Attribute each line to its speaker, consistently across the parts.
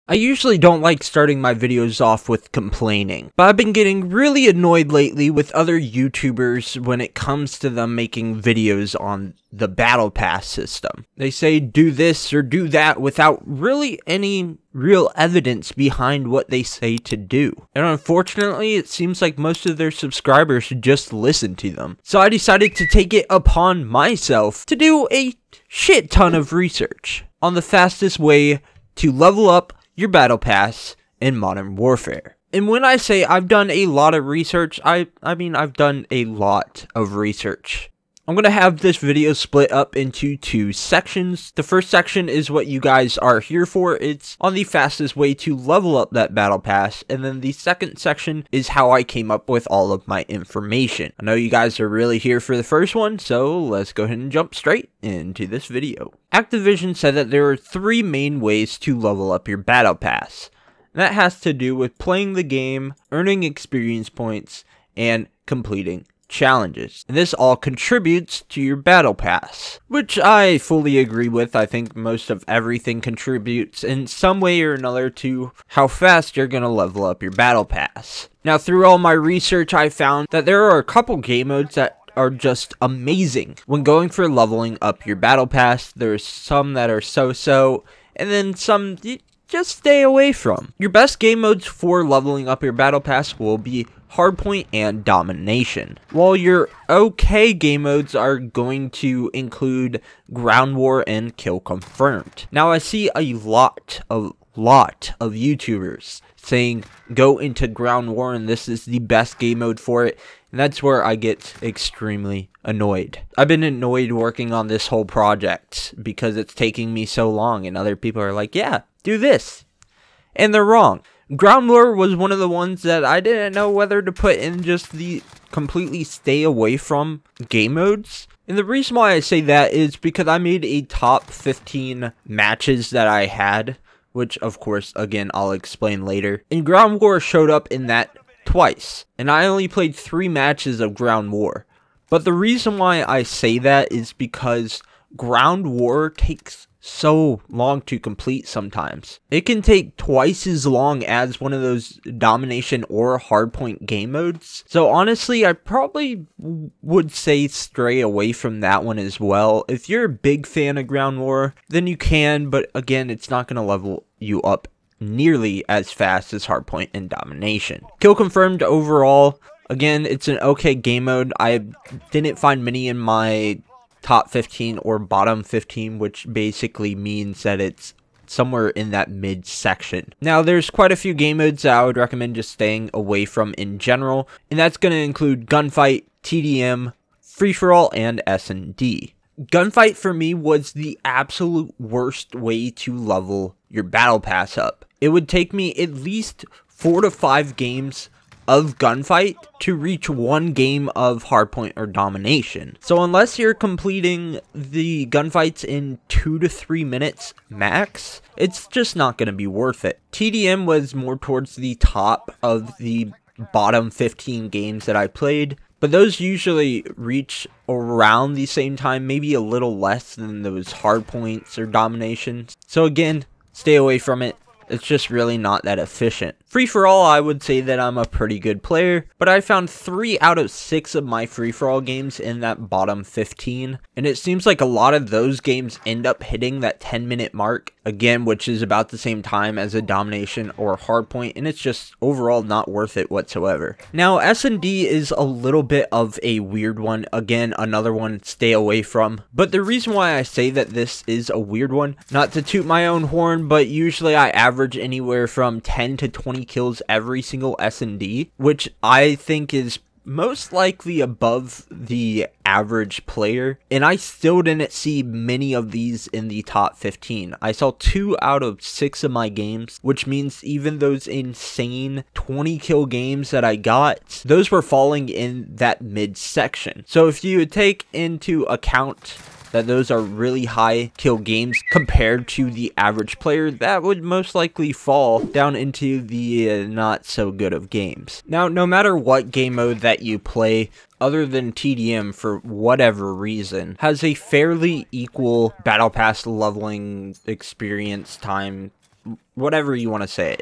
Speaker 1: I usually don't like starting my videos off with complaining, but I've been getting really annoyed lately with other YouTubers when it comes to them making videos on the Battle Pass system. They say do this or do that without really any real evidence behind what they say to do. And unfortunately, it seems like most of their subscribers just listen to them. So I decided to take it upon myself to do a shit ton of research on the fastest way to level up your Battle Pass in Modern Warfare. And when I say I've done a lot of research, I mean I've done a lot of research. I'm going to have this video split up into two sections. The first section is what you guys are here for. It's on the fastest way to level up that Battle Pass. And then the second section is how I came up with all of my information. I know you guys are really here for the first one, so let's go ahead and jump straight into this video. Activision said that there are three main ways to level up your Battle Pass. And that has to do with playing the game, earning experience points, and completing challenges. And this all contributes to your Battle Pass, which I fully agree with. I think most of everything contributes in some way or another to how fast you're gonna level up your Battle Pass. Now, through all my research, I found that there are a couple game modes that are just amazing when going for leveling up your Battle Pass. There's some that are so-so, and then some you just stay away from. Your best game modes for leveling up your Battle Pass will be Hardpoint and Domination, while your okay game modes are going to include Ground War and Kill Confirmed. Now, I see a lot of YouTubers saying go into Ground War and this is the best game mode for it, and that's where I get extremely annoyed. I've been annoyed working on this whole project because it's taking me so long, and other people are like, yeah, do this, and they're wrong. Ground War was one of the ones that I didn't know whether to put in just the completely stay away from game modes. And the reason why I say that is because I made a top 15 matches that I had, which of course, again, I'll explain later. And Ground War showed up in that twice. And I only played 3 matches of Ground War. But the reason why I say that is because Ground War takes so long to complete sometimes. It can take twice as long as one of those Domination or Hardpoint game modes. So honestly, I probably would say stray away from that one as well. If you're a big fan of Ground War, then you can, but again, it's not going to level you up nearly as fast as Hardpoint and Domination. Kill Confirmed overall, again, it's an okay game mode. I didn't find many in my top 15 or bottom 15, which basically means that it's somewhere in that mid section. Now, there's quite a few game modes that I would recommend just staying away from in general, and that's going to include Gunfight, TDM, Free-for-all, and S&D. Gunfight for me was the absolute worst way to level your Battle Pass up. It would take me at least 4 to 5 games of Gunfight to reach 1 game of Hardpoint or Domination. So unless you're completing the gunfights in 2 to 3 minutes max, it's just not going to be worth it. TDM was more towards the top of the bottom 15 games that I played, but those usually reach around the same time, maybe a little less than those Hardpoints or Dominations. So again, stay away from it. It's just really not that efficient. Free-for-all, I would say that I'm a pretty good player, but I found 3 out of 6 of my free-for-all games in that bottom 15, and it seems like a lot of those games end up hitting that 10-minute mark, again, which is about the same time as a Domination or Hardpoint, and it's just overall not worth it whatsoever. Now, S&D is a little bit of a weird one. Again, another one stay away from, but the reason why I say that this is a weird one, not to toot my own horn, but usually I average anywhere from 10 to 20 kills every single S&D, which I think is most likely above the average player, and I still didn't see many of these in the top 15. I saw 2 out of 6 of my games, which means even those insane 20 kill games that I got, those were falling in that mid section. So if you would take into account that those are really high kill games compared to the average player, that would most likely fall down into the not so good of games. Now, no matter what game mode that you play, other than TDM for whatever reason, has a fairly equal Battle Pass leveling experience time whatever you want to say.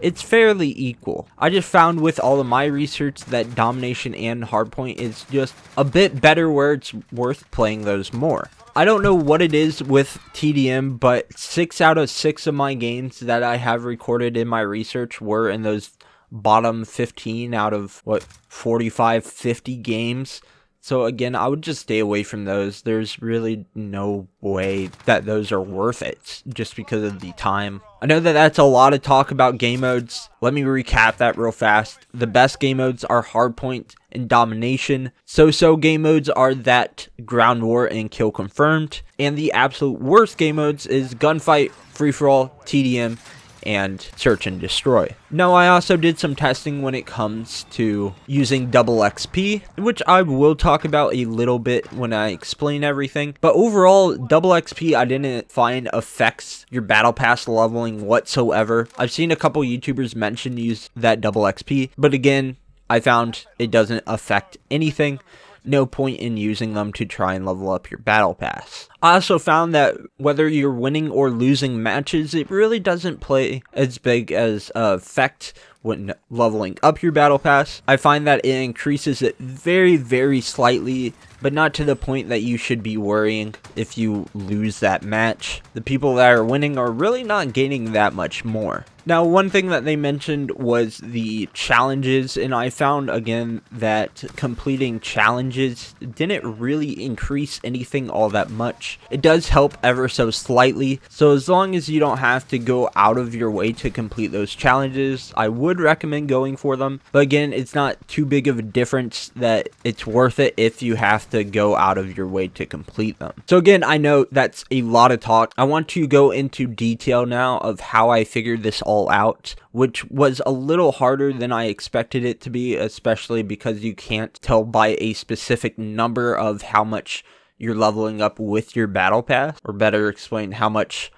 Speaker 1: It's fairly equal. I just found with all of my research that domination and hardpoint is just a bit better where it's worth playing those more. I don't know what it is with TDM, but 6 out of 6 of my games that I have recorded in my research were in those bottom 15 out of, what, 45, 50 games. So again, I would just stay away from those. There's really no way that those are worth it just because of the time. I know that that's a lot of talk about game modes. Let me recap that real fast. The best game modes are hardpoint and domination. So-so game modes are that ground war and kill confirmed. And the absolute worst game modes is gunfight, free-for-all, TDM, and search and destroy. Now, I also did some testing when it comes to using double XP, which I will talk about a little bit when I explain everything. But overall, double XP I didn't find affects your battle pass leveling whatsoever. I've seen a couple YouTubers mention use that double XP, but again, I found it doesn't affect anything. No point in using them to try and level up your battle pass. I also found that whether you're winning or losing matches, it really doesn't play as big as effect when leveling up your battle pass. I find that it increases it very, very slightly, but not to the point that you should be worrying if you lose that match. The people that are winning are really not gaining that much more. Now, one thing that they mentioned was the challenges, and I found again that completing challenges didn't really increase anything all that much. It does help ever so slightly, so as long as you don't have to go out of your way to complete those challenges, I would recommend going for them. But again, it's not too big of a difference that it's worth it if you have to go out of your way to complete them. So again, I know that's a lot of talk. I want to go into detail now of how I figured this all out, which was a little harder than I expected it to be, especially because you can't tell by a specific number of how much you're leveling up with your battle pass, or better explain, how much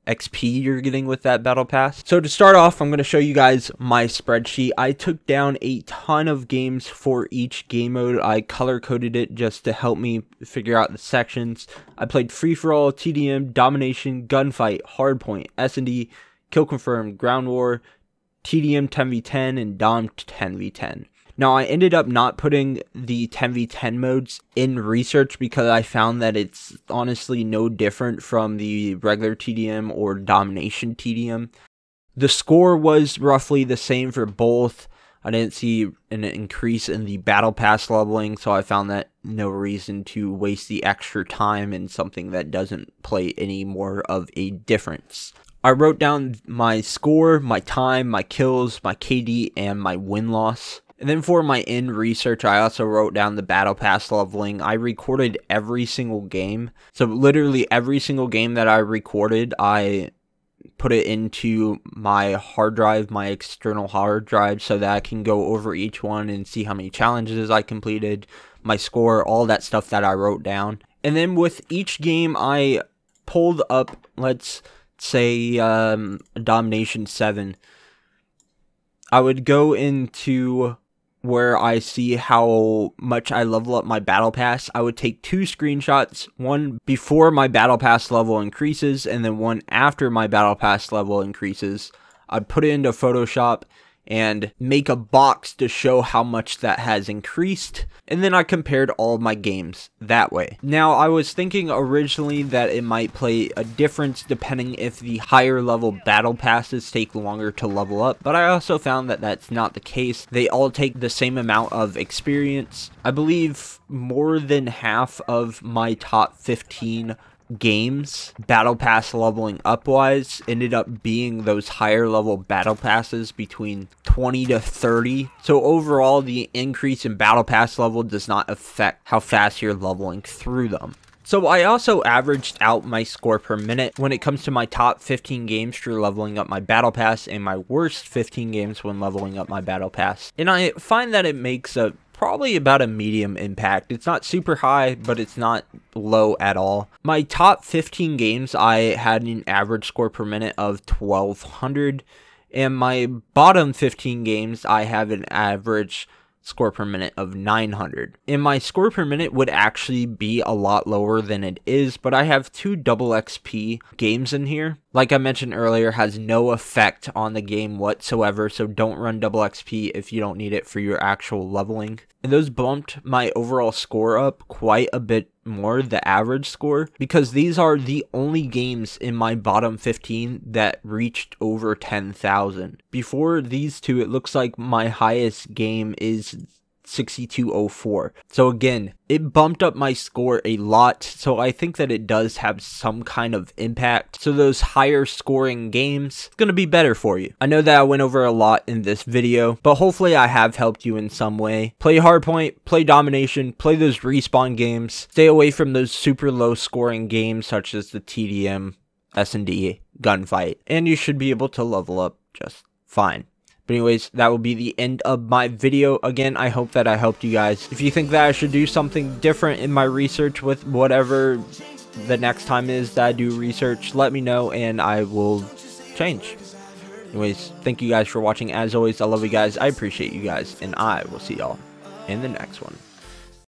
Speaker 1: XP you're getting with that battle pass. So to start off, I'm going to show you guys my spreadsheet. I took down a ton of games for each game mode. I color coded it just to help me figure out the sections. I played free-for-all, TDM, domination, gunfight, hardpoint, S&D, kill confirmed, ground war, TDM 10v10, and Dom 10v10. Now, I ended up not putting the 10v10 modes in research because I found that it's honestly no different from the regular TDM or domination TDM. The score was roughly the same for both. I didn't see an increase in the battle pass leveling, so I found that no reason to waste the extra time in something that doesn't play any more of a difference. I wrote down my score, my time, my kills, my KD, and my win-loss. And then for my end research, I also wrote down the battle pass leveling. I recorded every single game. So literally every single game that I recorded, I put it into my hard drive, my external hard drive, so that I can go over each one and see how many challenges I completed, my score, all that stuff that I wrote down. And then with each game, I pulled up, let's say, Domination 7. I would go into where I see how much I level up my battle pass. I would take 2 screenshots, one before my battle pass level increases and then one after my battle pass level increases. I'd put it into Photoshop and make a box to show how much that has increased, and then I compared all of my games that way. Now, I was thinking originally that it might play a difference depending if the higher level battle passes take longer to level up, but I also found that that's not the case. They all take the same amount of experience. I believe more than half of my top 15 games, battle pass leveling up wise, ended up being those higher level battle passes between 20 to 30. So overall, the increase in battle pass level does not affect how fast you're leveling through them. So I also averaged out my score per minute when it comes to my top 15 games for leveling up my battle pass and my worst 15 games when leveling up my battle pass. And I find that it makes probably about a medium impact. It's not super high, but it's not low at all. My top 15 games, I had an average score per minute of 1200, and my bottom 15 games, I have an average score per minute of 900. And my score per minute would actually be a lot lower than it is, but I have 2 double XP games in here. Like I mentioned earlier, has no effect on the game whatsoever, so don't run double XP if you don't need it for your actual leveling. And those bumped my overall score up quite a bit more, the average score, because these are the only games in my bottom 15 that reached over 10,000. Before these two, it looks like my highest game is 6204. So again, it bumped up my score a lot, so I think that it does have some kind of impact. So those higher scoring games, it's going to be better for you. I know that I went over a lot in this video, but hopefully I have helped you in some way. Play hardpoint, play domination, play those respawn games, stay away from those super low scoring games such as the TDM, S&D, gunfight, and you should be able to level up just fine. But anyways, that will be the end of my video. Again, I hope that I helped you guys. If you think that I should do something different in my research with whatever the next time is that I do research, let me know and I will change. Anyways, thank you guys for watching. As always, I love you guys. I appreciate you guys, and I will see y'all in the next one.